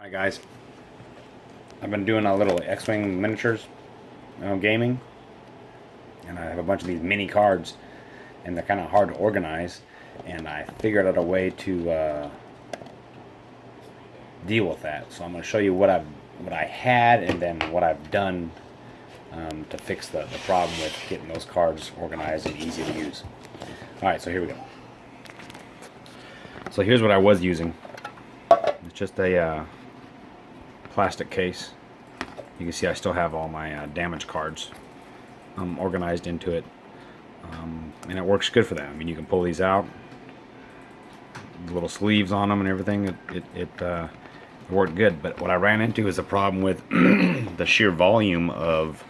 Hi guys, I've been doing a little X-Wing miniatures gaming, and I have a bunch of these mini cards, and they're kind of hard to organize, and I figured out a way to deal with that. So I'm going to show you what I had and then what I've done to fix the problem with getting those cards organized and easy to use. Alright, so here we go. So here's what I was using. It's just a plastic case. You can see I still have all my damage cards organized into it, and it works good for that. I mean, you can pull these out, the little sleeves on them and everything. It worked good. But what I ran into is a problem with the sheer volume of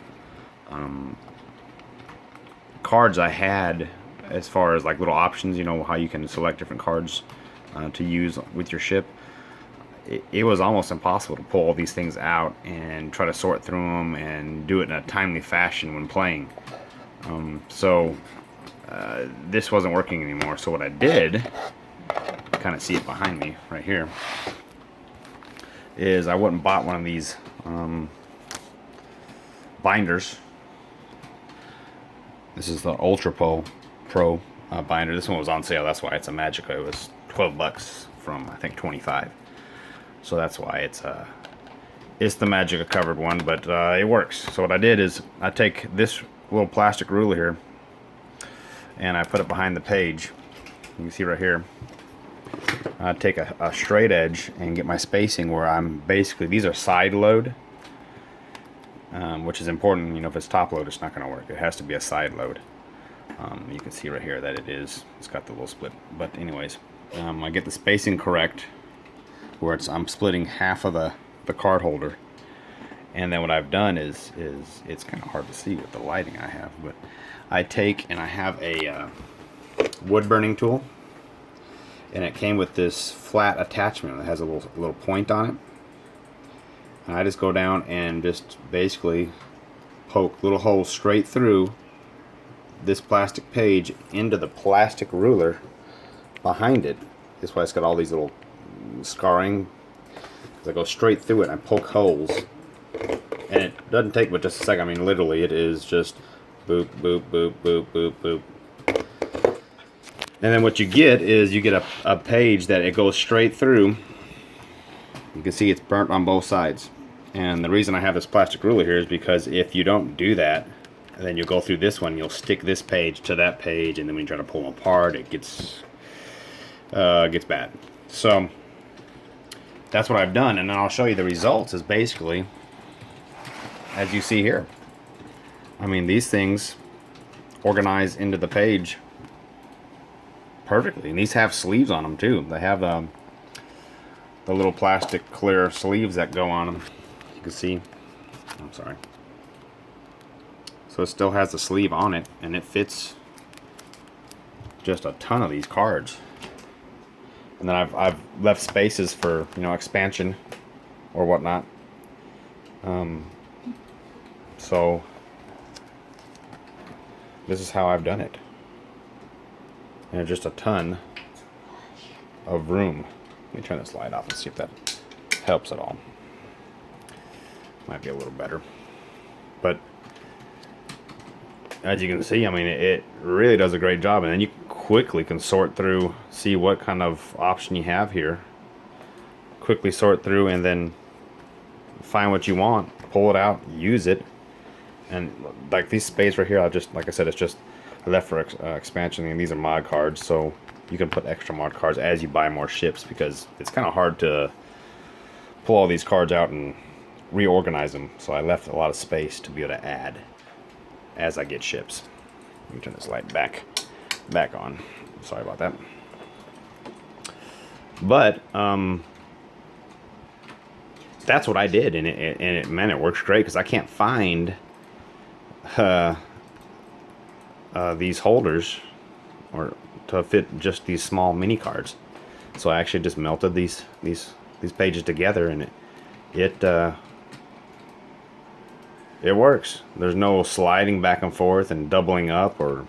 cards I had, as far as like little options. You know how you can select different cards to use with your ship. It was almost impossible to pull all these things out and try to sort through them and do it in a timely fashion when playing. So this wasn't working anymore. So what I did, kind of see it behind me right here, is I went and bought one of these binders. This is the Ultra Pro binder. This one was on sale. That's why it's a Magica. It was 12 bucks from, I think, 25. So that's why it's the Magica covered one, but it works. So what I did is I take this little plastic ruler here and I put it behind the page. You can see right here. I take a straight edge and get my spacing where I'm basically, these are side load, which is important. You know, if it's top load, it's not going to work. It has to be a side load. You can see right here that it's got the little split. But anyways, I get the spacing correct, where I'm splitting half of the card holder. And then what I've done is it's kind of hard to see with the lighting I have, but I take and I have a wood burning tool, and it came with this flat attachment that has a little point on it, and I just go down and just basically poke little holes straight through this plastic page into the plastic ruler behind it. That's why it's got all these little scarring, because I go straight through it and I poke holes, and it doesn't take but just a second. I mean, literally, it is just boop, boop, boop, boop, boop, boop. And then what you get is you get a page that it goes straight through. You can see it's burnt on both sides. And the reason I have this plastic ruler here is because if you don't do that, then you'll go through this one, you'll stick this page to that page, and then when you try to pull them apart, it gets bad. So that's what I've done, and then I'll show you the results. Is basically as you see here. I mean, these things organize into the page perfectly, and these have sleeves on them too. They have the little plastic clear sleeves that go on them. You can see. I'm sorry. So it still has the sleeve on it, and it fits just a ton of these cards. And then I've left spaces for, you know, expansion or whatnot. So this is how I've done it. And just a ton of room. Let me turn this light off and see if that helps at all. Might be a little better. But as you can see, I mean, it really does a great job. And then you quickly can sort through, see what kind of option you have here. Quickly sort through and then find what you want, pull it out, use it. And like these space right here, I just, like I said, it's just left for expansion, and these are mod cards, so you can put extra mod cards as you buy more ships, because it's kind of hard to pull all these cards out and reorganize them. So I left a lot of space to be able to add as I get ships. Let me turn this light back on. Sorry about that. But that's what I did, and it works great, because I can't find these holders or to fit just these small mini cards. So I actually just melted these pages together, and it works. There's no sliding back and forth and doubling up or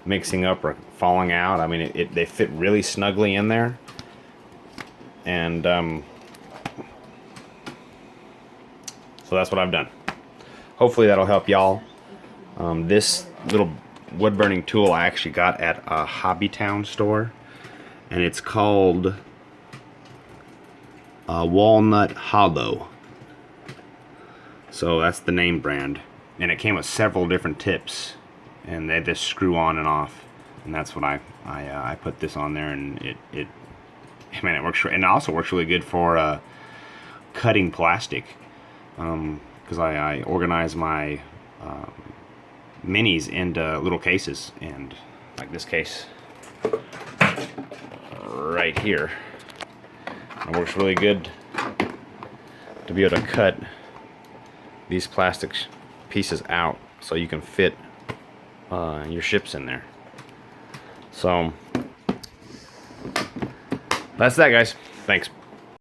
mixing up or falling out. I mean, they fit really snugly in there, and So that's what I've done. Hopefully that'll help y'all. This little wood burning tool I actually got at a Hobbytown store, and it's called Walnut Hollow. So that's the name brand, and it came with several different tips, and they just screw on and off, and that's what I put this on there, and it man, it works, and it also works really good for cutting plastic, because I organize my minis into little cases, and like this case right here, it works really good to be able to cut these plastic pieces out so you can fit your ships in there. So that's that, guys. Thanks.